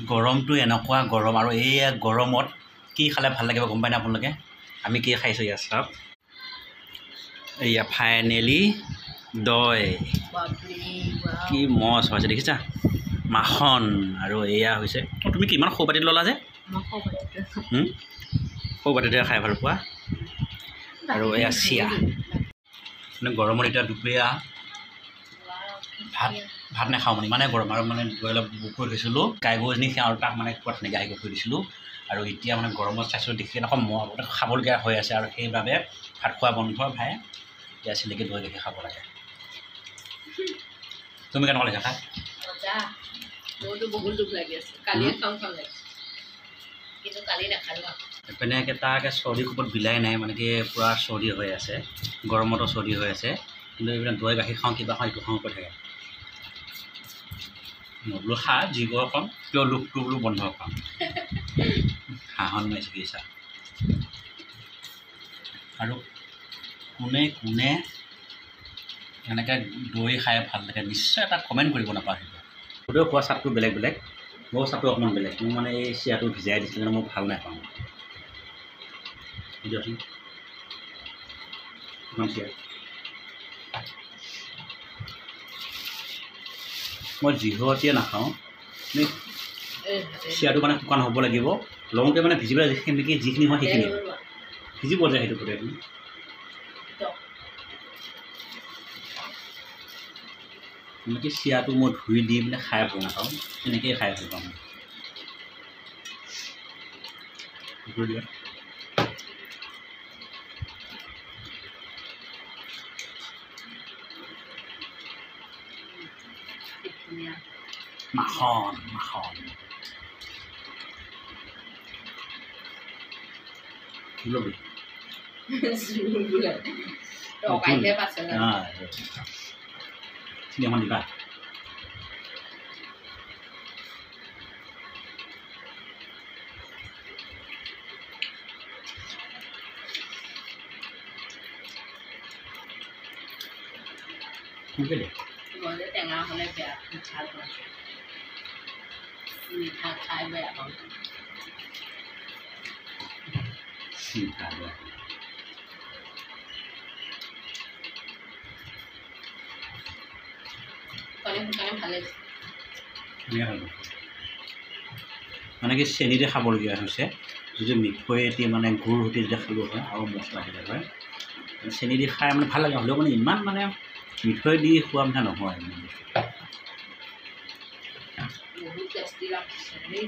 গৰমটো এনেকুৱা গৰম আৰু এই গৰমত কি খালে ভাল লাগিব গম পাই না আপোনালোকে আমি কি খাইছোঁ ইয়াত চাওক এয়া ফাইনেলি দৈ কি মজ হৈছে দেখিছা মাখন আৰু এয়া হৈছে তুমি কিমান সৌ বাটিত ল'লা যে সৌ বাটিতে খাই ভাল পোৱা আৰু এয়া চিয়া মানে গৰমত এতিয়া দুপৰীয়া ভাত নাখাওঁ মানে ইমানে গৰম আৰু মানে গৈ অলপ বুক কৰি থৈছিলোঁ গাই গৰুজনী সেয়া আৰু তাক মানে ক'ৰবাত তেনেকৈ আহি থৈ দিছিলোঁ আৰু এতিয়া মানে গৰমত চাইছোঁ দেখি এনেকুৱা খাবলগীয়া হৈ আছে আৰু সেইবাবে ভাত খোৱা বন্ধ ভাই এতিয়া চিলিকি দৈ গাখীৰ খাব লাগে তুমি কেনেকুৱা লাগিছে খাই এইপিনে তাকে চৰ্দি কোবত বিলাই নাই মানে কি পূৰা চৰ্দি হৈ আছে গৰমতো চৰ্দি হৈ আছে কিন্তু এইপিনে দৈ গাখীৰ খাওঁ কিবা খাওঁ ইটো খাওঁ কৈ থাকে বোলো খা যিবোৰ খাম কিয় লোকটো বোলো বন্ধ খাম হাঁহন মাৰিছে কি চা আৰু কোনে কোনে এনেকৈ দৈ খাই ভাল লাগে নিশ্চয় এটা কমেণ্ট কৰিব নাপাহৰিব গোটেই খোৱা চাটটো বেলেগ বেলেগ মোৰ চাটটো অকণমান বেলেগ মোৰ মানে এই চিৰাটো ভিজাই দিছিলে কাৰণে মই ভাল নাপাওঁ দিয়কচোন কিমান চিৰা মই যিহতীয়ে নাখাওঁ চিৰাটো মানে শুকান হ'ব লাগিব লওঁতে মানে ভিজিবলৈ যিখিনি হয় সেইখিনি ভিজিব যায় সেইটো গোটেইখিনি এনেকৈ চিৰাটো মই ধুই দি পেলাই খাই ভাল নাপাওঁ তেনেকৈয়ে খাই ভাল পাওঁ মাখন মাখন ল'বি চিনেমা দিবা টেঙা হ'লে বেয়া মিঠা খাই বেয়া পাওঁ মানে কি চেনিতে খাবলগীয়া হৈছে যদি মিঠৈ এটি মানে গুড় সৈতে যেতিয়া খাব হয় আৰু মছলা দিলে হয় চেনি দি খাই মানে ভাল লাগে হ'লেও মানে ইমান মানে মিঠৈ দি খোৱা মিঠা নহয় বহুত টেষ্টি লাগিছে দেই